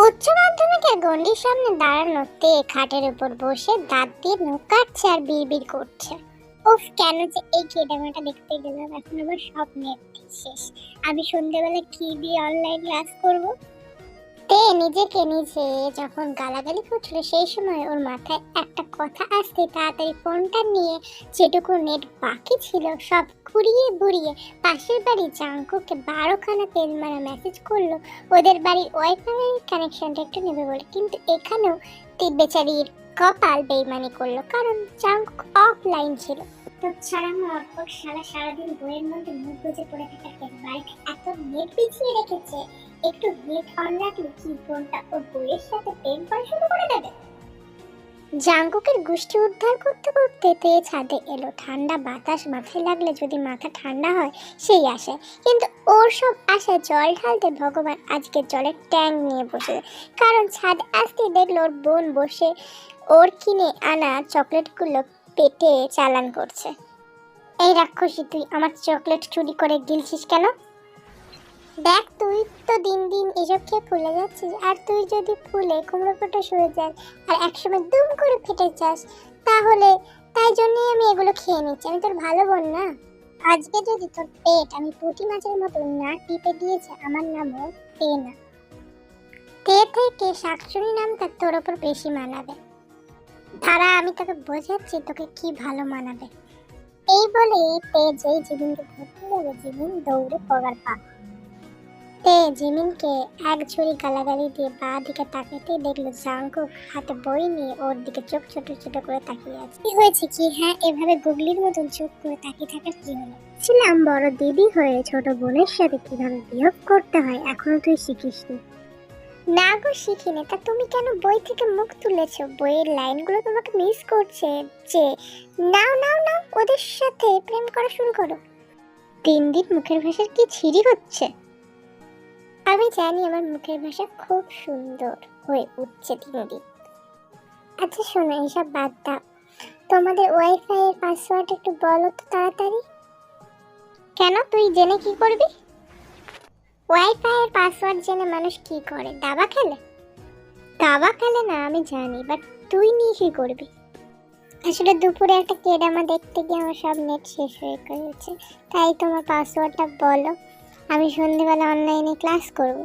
উচ্চ মাধ্যমিকের গণ্ডির সামনে দাঁড়ানো তে খাটের উপর বসে দাঁত দিয়ে নখ কাটছে আর বিড়বিড় করছে। উফ, কেন যে এই কেডামাটা দেখতে গেলাম, এখন আবার সব নেট শেষ। আমি সন্ধ্যেবেলা কি দিয়ে অনলাইন ক্লাস করব? তে নিজেকে নিজে যখন গালাগালি করছিল সেই সময় ওর মাথায় একটা কথা আসতে তাড়াতাড়ি ফোনটা নিয়ে যেটুকু নেট বাকি ছিল সব ঘুরিয়ে বুড়িয়ে পাশের বাড়ি জাঙ্কুকে 12খানা তেল মারা মেসেজ করলো ওদের বাড়ির ওয়াইফাই কানেকশনটা একটু নেবে বলে। কিন্তু এখানেও বেচারির কপাল বেইমানি করলো, কারণ জাঙ্কুক অফলাইন ছিল। তো ছাড়া মরপক সারাদিন বইয়ের মধ্যে মুখ বুঝে পড়ে থাকার বাড়িতে এত নেট বিছিয়ে রেখেছে, একটু নেট অন রাখলে কি ফোনটা ওর বইয়ের সাথে প্রেম করা শুরু করে দেবে? জাঙ্কুকের গোষ্ঠী উদ্ধার করতে করতে তে ছাদে এলো। ঠান্ডা বাতাস মাথায় লাগলে যদি মাথা ঠান্ডা হয় সেই আশায়, কিন্তু ওর সব আশায় জল ঢালতে ভগবান আজকে জলের ট্যাঙ্ক নিয়ে বসে। কারণ ছাদে আসতে দেখলো ওর বোন বসে ওর কিনে আনা চকলেটগুলো পেটে চালান করছে। এই রাক্ষসী, তুই আমার চকলেট চুরি করে গিলছিস কেন? দেখ, তুই তো দিন দিন এসব খেয়ে ফুলে যাচ্ছিস, আর তুই যদি ফুলে কুমড়ো পটা শুয়ে যাস আর একসময় দুম করে ফেটে যাস, তাহলে তাই জন্যই আমি এগুলো খেয়ে নিচ্ছি। আমি তোর ভালো বোন না? আজকে যদি তোর পেট আমি পুঁটি মাছের মতো না টিপে দিয়েছে, আমার নামও তে না। তে থেকে শাকচুরি নামটা তোর ওপর বেশি মানাবে। তারা আমি তোকে বোঝাচ্ছি তোকে কি ভালো মানাবে। এই বলে তে যেই জিমিনকে ধরতে যাবে, জিমিন দৌড়ে পগার পা। তে জিমিনকে এক ঝুড়ি গালাগালি দিয়ে বাঁ দিকে তাকাতে দেখলো জাঙ্কুক হাতে বই নিয়ে ওর দিকে চোখ ছোট ছোট করে তাকিয়ে আছে। কি হয়েছে কি? হ্যাঁ, এভাবে গুগলির মতন চোখ করে তাকিয়ে থাকার কি হলো? ছিলাম বড় দিদি হয়ে ছোট বোনের সাথে কিভাবে বিহেভ করতে হয় এখনো তুই শিখিসনি? না গো, শিখিনি। তা তুমি কেন বই থেকে মুখ তুলেছো? বইয়ের লাইনগুলো তোমাকে মিস করছে যে নাও নাও নাও ওদের সাথে প্রেম করা শুরু করো। দিন দিন মুখের ভাষার কি ছিরি হচ্ছে। আমি জানি আমার মুখের ভাষা খুব সুন্দর হয়ে উঠছে দিন দিন। আচ্ছা শোনো, এইসব বাদ দাও, তোমাদের ওয়াইফাই এর পাসওয়ার্ড একটু বলো তো তাড়াতাড়ি। কেন, তুই জেনে কি করবি? ওয়াইফাই এর পাসওয়ার্ড জেনে মানুষ কি করে? দাবা খেলে? দাবা খেলে না আমি জানি, বাট তুই নিয়ে কি করবি? আসলে দুপুরে একটা কেডামা দেখতে গিয়ে আমার সব নেট শেষ হয়ে গেছে, তাই তোমার পাসওয়ার্ডটা বলো, আমি সন্ধ্যেবেলা অনলাইনে ক্লাস করব।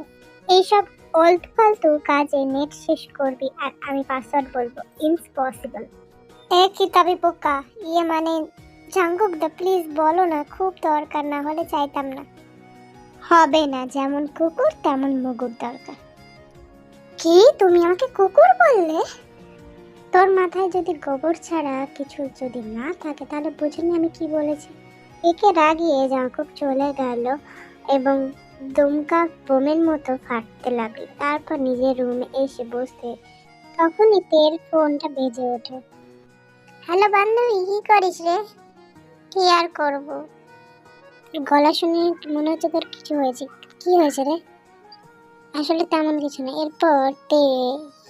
এইসব ওল্ড ফালতু কাজে নেট শেষ করবি আর আমি পাসওয়ার্ড বলবো? ইম্পসিবল। এ কি তবে বোকা? ইয়ে মানে জাঙ্কুক দা, প্লিজ বলো না, খুব দরকার, না হলে চাইতাম না। হবে না, যেমন কুকুর তেমন মুগুর দরকার। কি, তুমি আমাকে কুকুর বললে? তোর মাথায় যদি গোবর ছাড়া কিছু যদি না থাকে তাহলে বুঝিনি আমি কি বলেছি। একে রাগিয়ে জাঙ্কুক চলে গেল এবং দুমকা বোমের মতো ফাটতে লাগলো। তারপর নিজের রুমে এসে বসতে তখনই তের ফোনটা বেজে ওঠে। হ্যালো বান্ধবী, কি করিস রে? কি আর করব, গলা শুনে মনে হচ্ছে তোর কিছু হয়েছে। কি হয়েছে রে? আসলে তেমন কিছু না। এরপর তে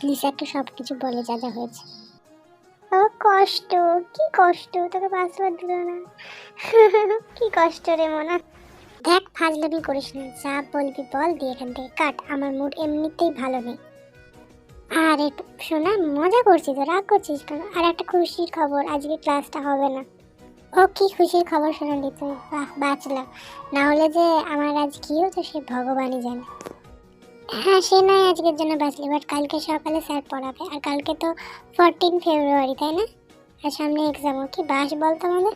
লিসাকে সবকিছু বলে যা যা হয়েছে। ও কষ্ট, কি কষ্ট, তোকে পাসওয়ার্ড দিল না? কি কষ্ট রে মনা। দেখ, ফাজলামি করিস না, যা বলবি বল, দিয়ে এখান থেকে কাট, আমার মুড এমনিতেই ভালো নেই। আর একটু শোনা, মজা করছিস তো, রাগ করছিস কেন? আর একটা খুশির খবর, আজকে ক্লাসটা হবে না। ও কি খুশির খবর শোনালি তুই? বাহ, বাঁচলাম। না হলে যে আমার আজ কি হতো সে ভগবানই জানে। হ্যাঁ, সে নয় আজকের জন্য বাঁচলি, বাট কালকে সকালে স্যার পড়াবে, আর কালকে তো 14 ফেব্রুয়ারি, তাই না? আর সামনে এক্সামও। কি বাস বলতো মানে?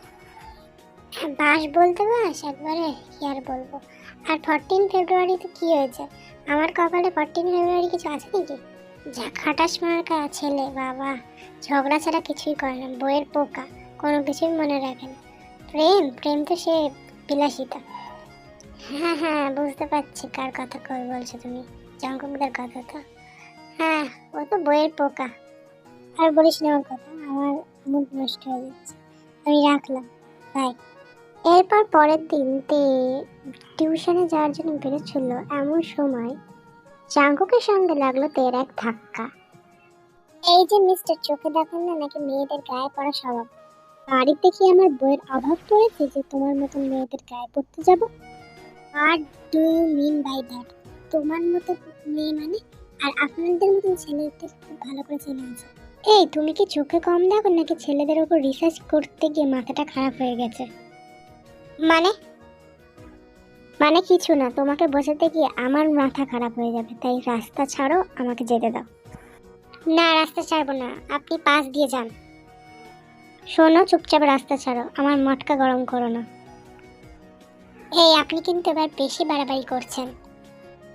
হ্যাঁ, বাস বলতে বাস একবারে, কি আর বলবো। আর 14 ফেব্রুয়ারিতে কি হয়েছে? আমার কপালে 14 ফেব্রুয়ারি কিছু আছে নাকি? যা খাটাস মার্কা ছেলে, বাবা, ঝগড়া ছাড়া কিছুই করে না, বইয়ের পোকা, কোনো কিছুই মনে রাখে না। প্রেম প্রেম তো সে বিলাসিতা। হ্যাঁ হ্যাঁ, বুঝতে পারছি কার কথা কই বলছো তুমি, জাঙ্কুকদের কথা তো। হ্যাঁ, ও তো বইয়ের পোকা। আর বলিস না ওর কথা, আমার মুড নষ্ট হয়ে যাচ্ছে। আমি রাখলাম, বাই। এরপর পরের দিন তে টিউশনে যাওয়ার জন্য বেরোচ্ছিল, এমন সময় জাঙ্কুকের সঙ্গে লাগলো তের এক ধাক্কা। এই যে মিস্টার, চোখে দেখেন না নাকি মেয়েদের গায়ে পড়া স্বভাব? বাড়িতে কি আমার বইয়ের অভাব পড়েছে যে তোমার মতন মেয়েদের গায়ে পড়তে যাব? What do you mean by that? তোমার মতো মেয়ে মানে? আর আপনাদের মতন ছেলেদের খুব ভালো করে চেনা আছে। এই তুমি কি চোখে কম দেখো নাকি ছেলেদের উপর রিসার্চ করতে গিয়ে মাথাটা খারাপ হয়ে গেছে? মানে মানে কিছু না, তোমাকে বোঝাতে গিয়ে আমার মাথা খারাপ হয়ে যাবে, তাই রাস্তা ছাড়ো, আমাকে যেতে দাও। না, রাস্তা ছাড়বো না, আপনি পাশ দিয়ে যান। শোনো, চুপচাপ রাস্তা ছাড়ো, আমার মটকা গরম করো না। এই আপনি কিন্তু এবার বেশি বাড়াবাড়ি করছেন।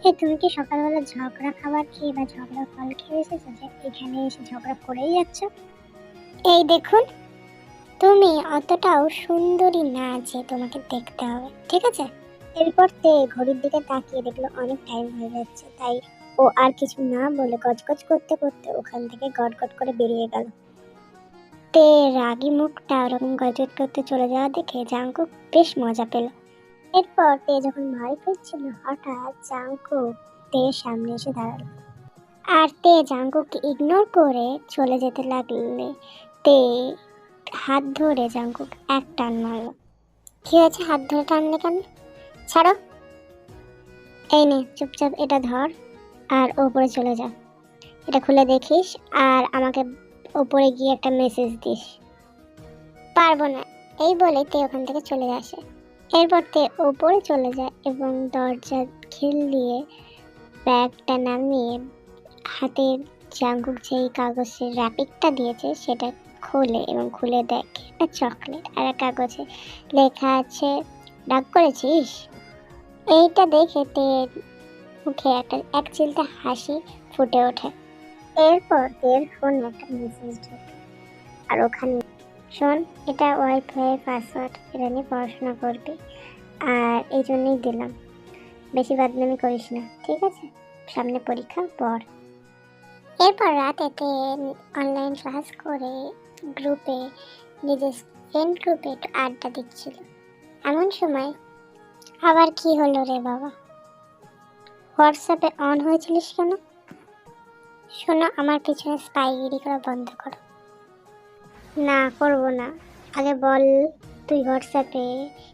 এই তুমি কি সকালবেলা ঝগড়া খাবার খেয়ে বা ঝগড়া ফল খেয়ে এসেছো যে এখানে এসে ঝগড়া করেই যাচ্ছ? এই দেখুন, তুমি অতটাও সুন্দরী না যে তোমাকে দেখতে হবে, ঠিক আছে? এরপর তে ঘড়ির দিকে তাকিয়ে দেখলো অনেক টাইম হয়ে যাচ্ছে, তাই ও আর কিছু না বলে গজগজ করতে করতে ওখান থেকে গটগট করে বেরিয়ে গেল। তে রাগী মুখটা ওরকম গজগজ করতে চলে যাওয়া দেখে জাঙ্কুক বেশ মজা পেল। এরপর তে যখন বাড়ি ফিরছিল হঠাৎ জাঙ্কুক তের সামনে এসে দাঁড়ালো, আর তে জাঙ্কুককে ইগনোর করে চলে যেতে লাগলে তে হাত ধরে জাঙ্কুক এক টান মারলো। কি হয়েছে, হাত ধরে টানলে কেন? ছাড়ো। এই নে, চুপচাপ এটা ধর আর ওপরে চলে যা। এটা খুলে দেখিস আর আমাকে ওপরে গিয়ে একটা মেসেজ দিস। পারবো না, এই বলে তে ওখান থেকে চলে আসে। এরপর তে ওপরে চলে যায় এবং দরজা খিল দিয়ে ব্যাগটা নামিয়ে হাতে জাঙ্কুক যেই কাগজের র্যাপিংটা দিয়েছে সেটা খোলে এবং খুলে দেখে একটা চকলেট আর এক কাগজে লেখা আছে ডাক করেছিস। এইটা দেখে তে মুখে এক চিলতে হাসি ফুটে ওঠে। এরপর তের ফোনে একটা মেসেজ ঢোকে আর ওখানে, শোন, এটা ওয়াইফাই পাসওয়ার্ড, এটা নিয়ে পড়াশোনা করবি, আর এই জন্যই দিলাম, বেশি বাদনামি করিস না, ঠিক আছে? সামনে পরীক্ষা, পড়। এরপর রাতেতে অনলাইন ক্লাস করে গ্রুপে, নিজের ফ্রেন্ড গ্রুপে একটু আড্ডা দিচ্ছিল। এমন সময় আবার কি হলো রে বাবা, হোয়াটসঅ্যাপে অন হয়েছিলিস কেন? শোনো, আমার পিছনে স্পাইগিরি করা বন্ধ করো। না, করবো না। আগে বল, তুই হোয়াটসঅ্যাপে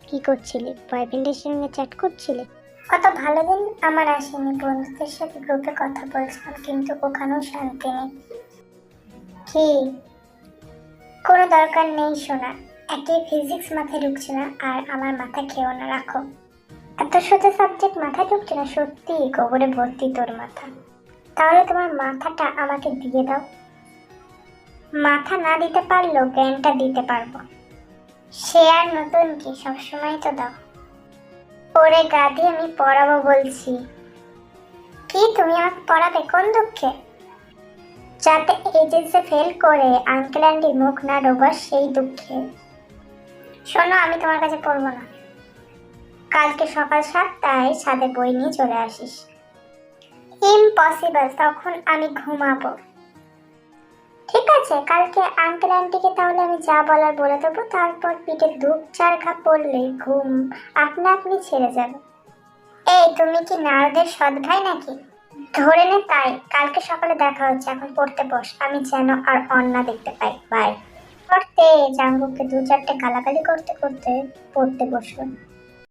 কি করছিলি? বয়ফ্রেন্ডের সঙ্গে চ্যাট করছিলি? কত ভালো দিন আমার আসেনি, বন্ধুদের সাথে গ্রুপে কথা বলছিলাম, কিন্তু ওখানেও শান্তি নেই। কি? কোনো দরকার নেই শোনা, একে ফিজিক্স মাথায় ঢুকছে না আর আমার মাথা খেয়েও না, রাখো। এত সোজা সাবজেক্ট মাথায় ঢুকছে না? সত্যি গোবরে ভর্তি তোর মাথা। তাহলে তোমার মাথাটা আমাকে দিয়ে দাও। মাথা না দিতে পারলেও জ্ঞানটা দিতে পারবো। সে আর নতুন কি, সবসময় তো দাও। ওরে গাধি, আমি পড়াবো বলছি। কি, তুমি আমাকে পড়াবে? কোন দুঃখে? যাতে এইচএসে ফেল করে আঙ্কেল আন্টির মুখ না ডোবাস, সেই দুঃখে। শোনো, আমি তোমার কাছে পড়বো না। কালকে সকাল 7টায় ছাদে বই নিয়ে চলে আসিস। ইম্পসিবল, তখন আমি ঘুমাবো। ঠিক আছে, কালকে আঙ্কেল আন্টিকে তাহলে আমি যা বলার বলে দেবো, তারপর পিঠে 2-4 ঘা পড়লে ঘুম আপনা আপনি ছেড়ে যাবে। এই তুমি কি নারদের সৎ ভাই নাকি? ধরে নে তাই। কালকে সকালে দেখা হচ্ছে, এখন পড়তে বস, আমি যেন আর অন্না দেখতে পাই। বাই। পড়তে জাঙ্গুকে 2-4টে গালাগালি করতে করতে পড়তে বসলো।